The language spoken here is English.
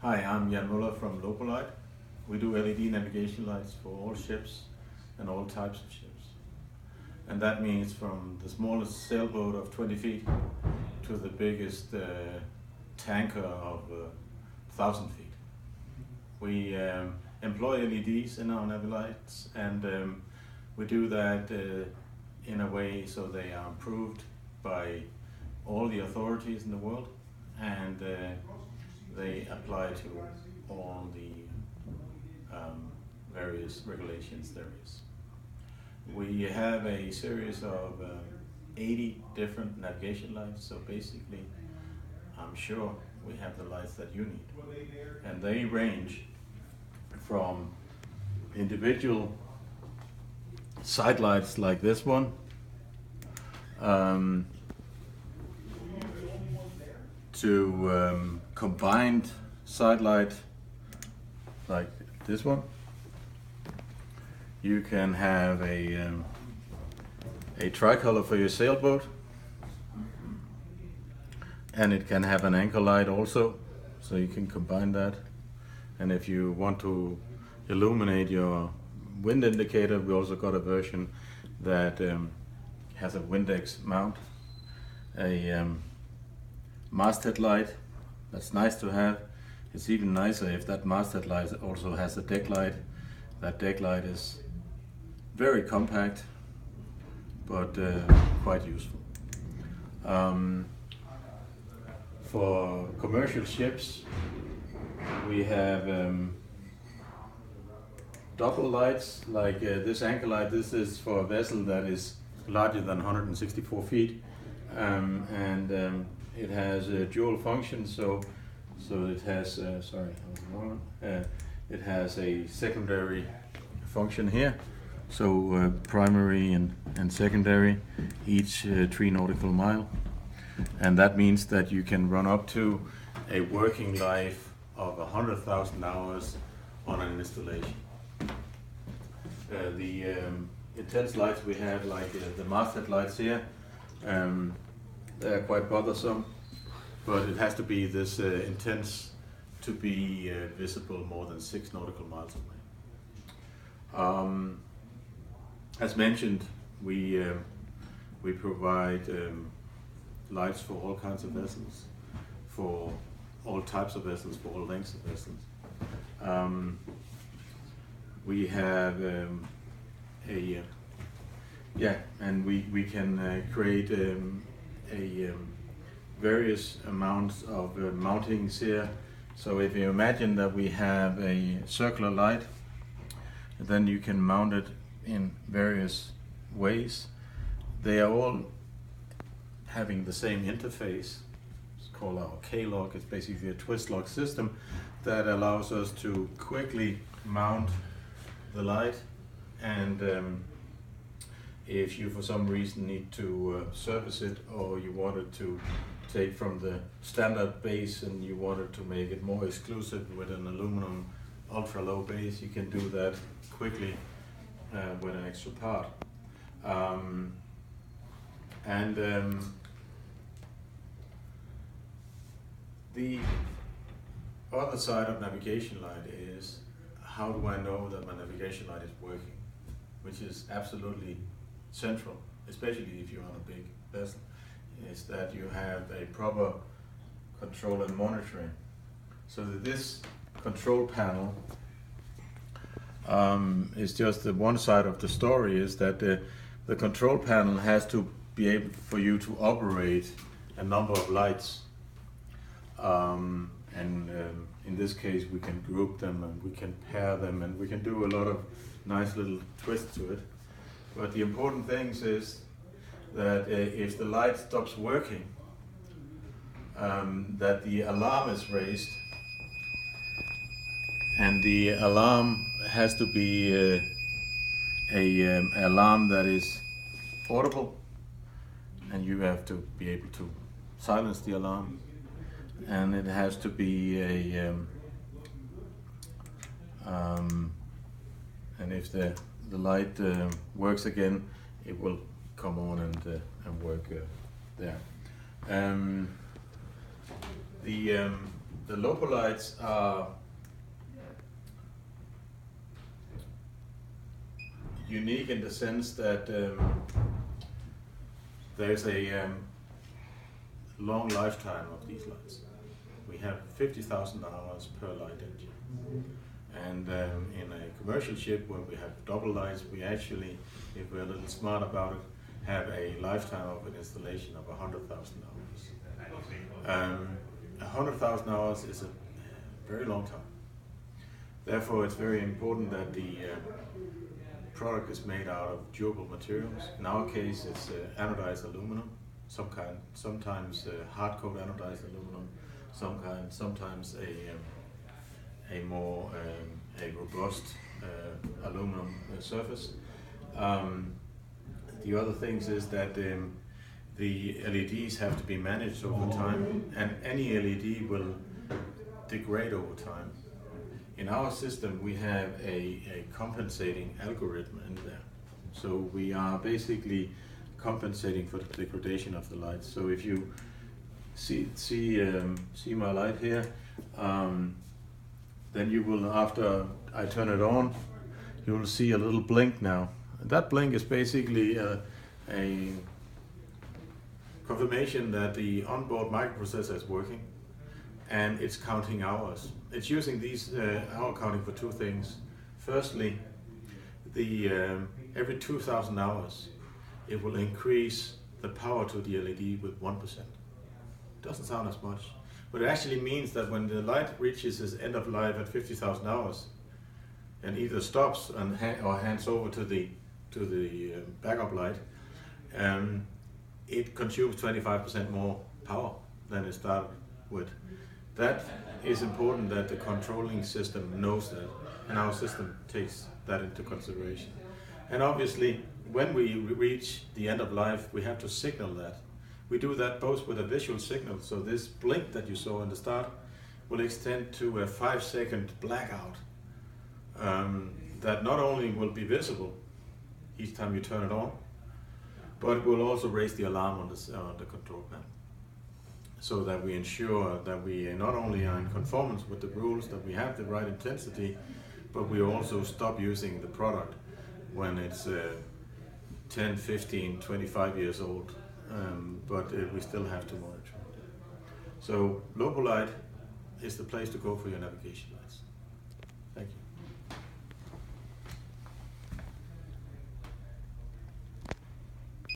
Hi, I'm Jan Muller from Lopo. We do LED navigation lights for all ships and all types of ships. And that means from the smallest sailboat of 20 feet to the biggest tanker of 1,000 feet. We employ LEDs in our nav lights, and we do that in a way so they are approved by all the authorities in the world, and they apply to all the various regulations there is. We have a series of 80 different navigation lights, so basically I'm sure we have the lights that you need. And they range from individual side lights like this one, to combined side light like this one. You can have a tricolor for your sailboat, and it can have an anchor light also, so you can combine that. And if you want to illuminate your wind indicator, we also got a version that has a Windex mount, a masthead light. That's nice to have. It's even nicer if that masthead light also has a deck light. That deck light is very compact, but quite useful. For commercial ships, we have double lights like this anchor light. This is for a vessel that is larger than 164 feet, and it has a dual function. So it has it has a secondary function here. So primary and secondary, each 3 nautical mile, and that means that you can run up to a working life of 100,000 hours on an installation. The intense lights we have, like the masthead lights here, they're quite bothersome, but it has to be this intense to be visible more than 6 nautical miles away. As mentioned, we provide lights for all kinds of vessels, for all types of vessels, for all lengths of vessels. We have and we can create various amounts of mountings here. So if you imagine that we have a circular light, then you can mount it in various ways. They are all having the same interface. It's called our K-lock. It's basically a twist lock system that allows us to quickly mount the light, and if you for some reason need to service it, or you wanted to take from the standard base and you wanted to make it more exclusive with an aluminum ultra low base, you can do that quickly with an extra part. The other side of navigation light is, how do I know that my navigation light is working? Which is absolutely central, especially if you're on a big vessel, is that you have a proper control and monitoring. So that this control panel is just the one side of the story, is that the control panel has to be able for you to operate a number of lights. In this case, we can group them and we can pair them and we can do a lot of nice little twists to it. But the important thing is that if the light stops working, that the alarm is raised, and the alarm has to be a alarm that is audible, and you have to be able to silence the alarm. And it has to be and if the light works again, it will come on and work there. The The Lopo lights are unique in the sense that there's a long lifetime of these lights. We have 50,000 hours per light engine. And in a commercial ship, when we have double lights, we actually, if we're a little smart about it, have a lifetime of an installation of 100,000 hours. 100,000 hours is a very long time. Therefore, it's very important that the product is made out of durable materials. In our case, it's anodized aluminum, sometimes hard coat anodized aluminum, sometimes a more a robust aluminum surface. The other things is that the LEDs have to be managed over time, and any LED will degrade over time. In our system, we have a compensating algorithm in there. So we are basically compensating for the degradation of the lights. So if you see my light here, then you will, after I turn it on, you will see a little blink now. That blink is basically a confirmation that the onboard microprocessor is working, and it's counting hours. It's using these hour counting for two things. Firstly, every 2,000 hours, it will increase the power to the LED with 1%. Doesn't sound as much, but it actually means that when the light reaches its end of life at 50,000 hours, and either stops or hands over to the backup light, it consumes 25% more power than it started with. That is important, that the controlling system knows that, and our system takes that into consideration. And obviously, when we reach the end of life, we have to signal that. We do that both with a visual signal, so this blink that you saw in the start will extend to a 5-second blackout that not only will be visible each time you turn it on, but it will also raise the alarm on the control panel, so that we ensure that we not only are in conformance with the rules, that we have the right intensity, but we also stop using the product when it's 10, 15, 25 years old, but we still have to monitor it. So Lopo Light is the place to go for your navigation lights.